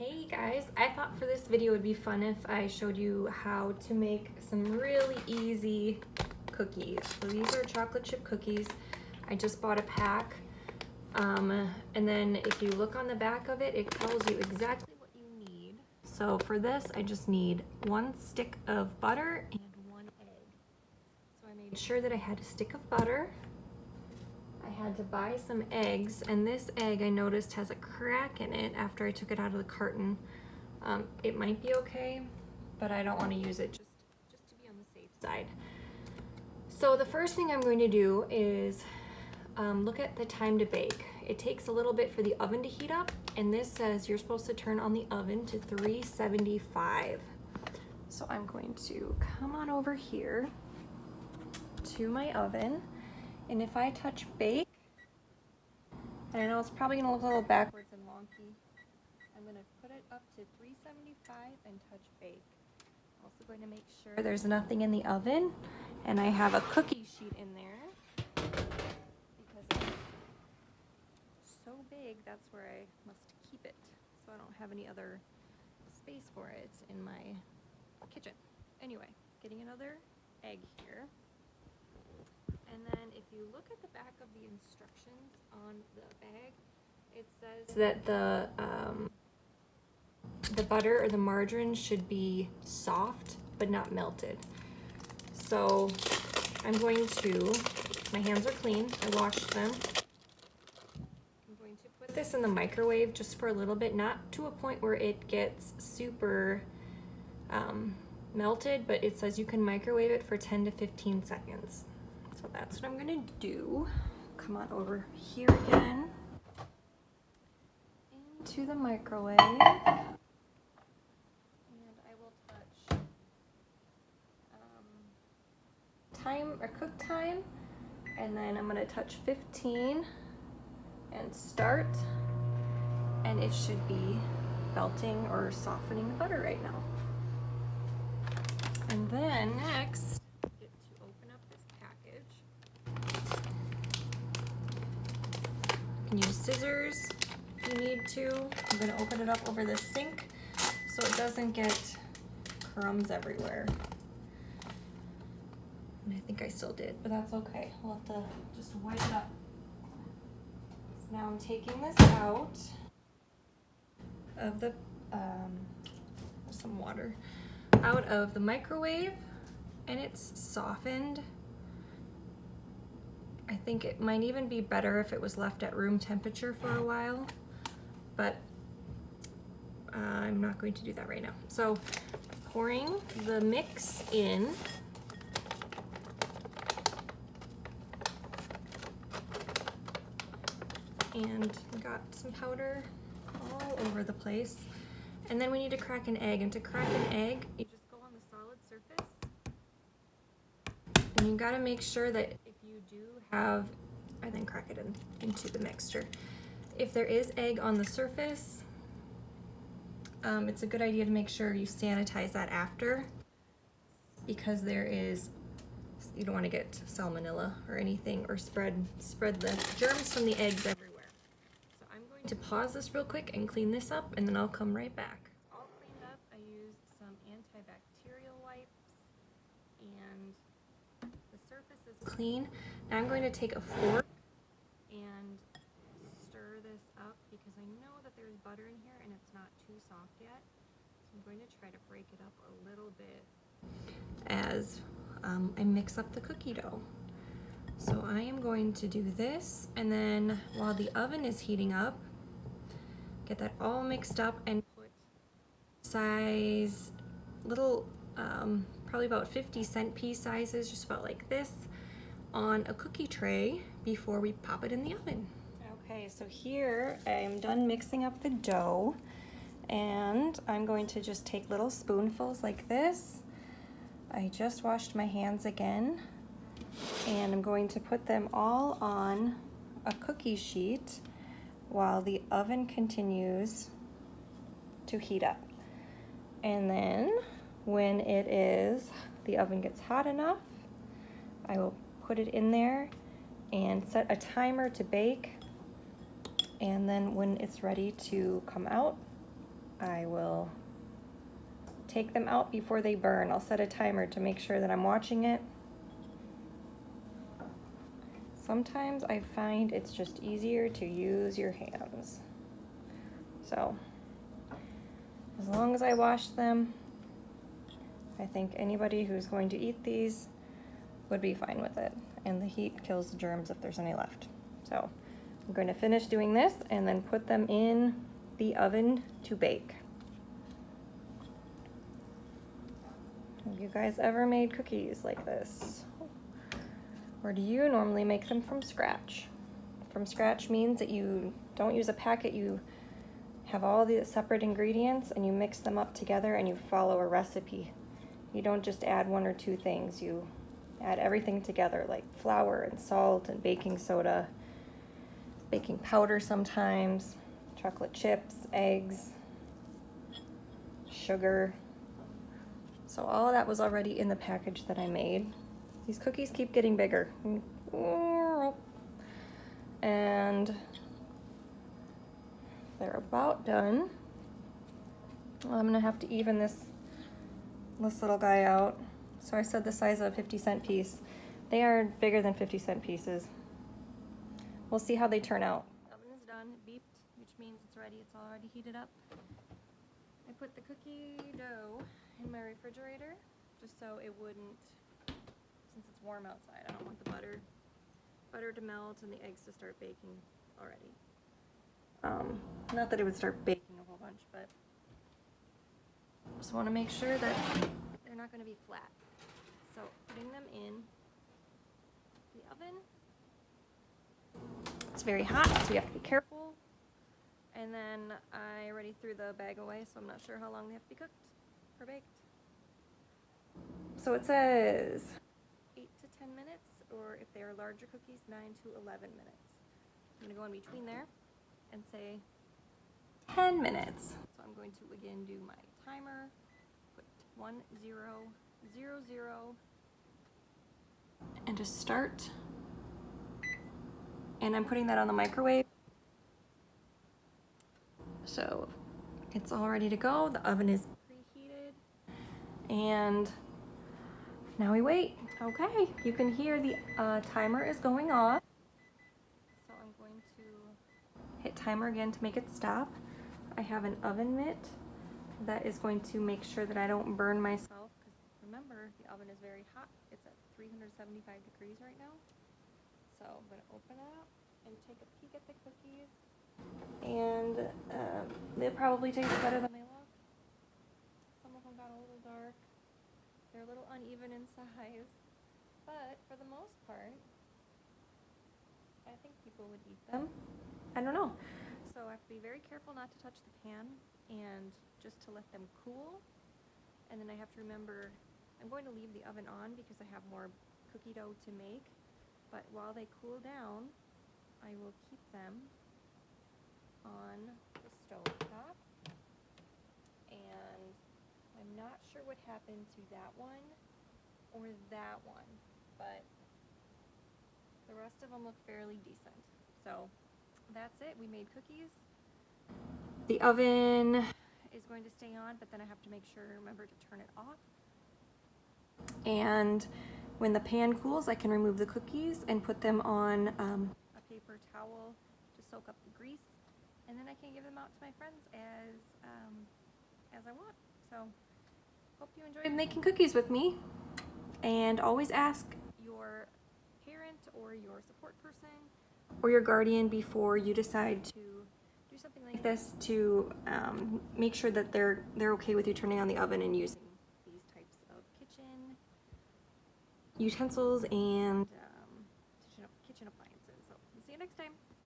Hey guys, I thought for this video it would be fun if I showed you how to make some really easy cookies. So these are chocolate chip cookies. I just bought a pack. And then if you look on the back of it, it tells you exactly what you need. So for this, I just need 1 stick of butter and 1 egg. So I made sure that I had a stick of butter. I had to buy some eggs, and this egg I noticed has a crack in it after I took it out of the carton. It might be okay, but I don't want to use it just to be on the safe side. So the first thing I'm going to do is look at the time to bake. It takes a little bit for the oven to heat up, and this says you're supposed to turn on the oven to 375. So I'm going to come on over here to my oven, and if I touch bake, and I know it's probably going to look a little backwards and wonky, I'm going to put it up to 375 and touch bake. I'm also going to make sure there's nothing in the oven, and I have a cookie sheet in there because it's so big, that's where I must keep it, so I don't have any other space for it in my kitchen. Anyway, getting another egg here. And then if you look at the back of the instructions on the bag, it says that the butter or the margarine should be soft but not melted. So I'm going to, my hands are clean, I washed them. I'm going to put this in the microwave just for a little bit, not to a point where it gets super melted, but it says you can microwave it for 10 to 15 seconds. So that's what I'm gonna do. Come on over here again into the microwave, and I will touch time or cook time, and then I'm gonna touch 15 and start, and it should be melting or softening the butter right now. And then next, get to open up this package. You can use scissors if you need to. I'm going to open it up over the sink so it doesn't get crumbs everywhere. And I think I still did, but that's okay. We'll have to just wipe it up. So now I'm taking this out of the, some water, out of the microwave, and it's softened. I think it might even be better if it was left at room temperature for a while, but I'm not going to do that right now. So pouring the mix in, and got some powder all over the place. And then we need to crack an egg, and to crack an egg, you just go on the solid surface, and you gotta make sure that if you do have, and then crack it into the mixture. If there is egg on the surface, it's a good idea to make sure you sanitize that after, because you don't want to get salmonella or anything, or spread the germs from the eggs everywhere. So I'm going to pause this real quick and clean this up, and then I'll come right back. All cleaned up. I used some antibacterial wipes, and the surface is clean. Now I'm going to take a fork and stir this up, because I know that there's butter in here and it's not too soft yet. So I'm going to try to break it up a little bit as I mix up the cookie dough. So I am going to do this, and then while the oven is heating up, get that all mixed up and put size little, probably about 50-cent piece sizes, just about like this, on a cookie tray before we pop it in the oven. Okay, so here I'm done mixing up the dough, and I'm going to just take little spoonfuls like this. I just washed my hands again, and I'm going to put them all on a cookie sheet while the oven continues to heat up. And then when the oven gets hot enough, I will put it in there and set a timer to bake, and then when it's ready to come out, I will take them out before they burn. I'll set a timer to make sure that I'm watching it. Sometimes I find it's just easier to use your hands. So, as long as I wash them, I think anybody who's going to eat these would be fine with it. And the heat kills the germs if there's any left. So, I'm going to finish doing this and then put them in the oven to bake. Have you guys ever made cookies like this? Or do you normally make them from scratch? From scratch means that you don't use a packet, you have all the separate ingredients and you mix them up together and you follow a recipe. You don't just add one or two things, you add everything together like flour and salt and baking soda, baking powder sometimes, chocolate chips, eggs, sugar. So all of that was already in the package that I made. These cookies keep getting bigger. And they're about done. I'm gonna have to even this little guy out. So I said the size of a 50-cent piece. They are bigger than 50-cent pieces. We'll see how they turn out. Oven is done, it beeped, which means it's ready. It's already heated up. I put the cookie dough in my refrigerator just so it wouldn't, since it's warm outside, I don't want the butter to melt and the eggs to start baking already. Not that it would start baking a whole bunch, but just want to make sure that they're not going to be flat. So putting them in the oven. It's very hot, so you have to be careful. And then I already threw the bag away, so I'm not sure how long they have to be cooked or baked. So it says 8 to 10 minutes, or if they are larger cookies, 9 to 11 minutes. I'm going to go in between there and say 10 minutes. So I'm going to again do my timer, put 1, 0, 0, 0, and just start. And I'm putting that on the microwave. So it's all ready to go. The oven is preheated. And now we wait. Okay, you can hear the timer is going off. So I'm going to hit timer again to make it stop. I have an oven mitt that is going to make sure that I don't burn myself, because remember, the oven is very hot. It's at 375 degrees right now. So I'm going to open it up and take a peek at the cookies. And they probably taste better than they look. Some of them got a little dark. They're a little uneven in size. But for the most part, I think people would eat them. I don't know. So I have to be very careful not to touch the pan and just to let them cool. And then I have to remember, I'm going to leave the oven on because I have more cookie dough to make. But while they cool down, I will keep them on the stove top. And I'm not sure what happened to that one or that one, but the rest of them look fairly decent. So that's it. We made cookies. The oven is going to stay on, but then I have to make sure, remember to turn it off. And when the pan cools, I can remove the cookies and put them on a paper towel to soak up the grease. And then I can give them out to my friends as I want. So hope you enjoyed making cookies with me. And always ask your parent or your support person or your guardian before you decide to do something like this, to make sure that they're okay with you turning on the oven and using these types of kitchen utensils and kitchen appliances. So see you next time.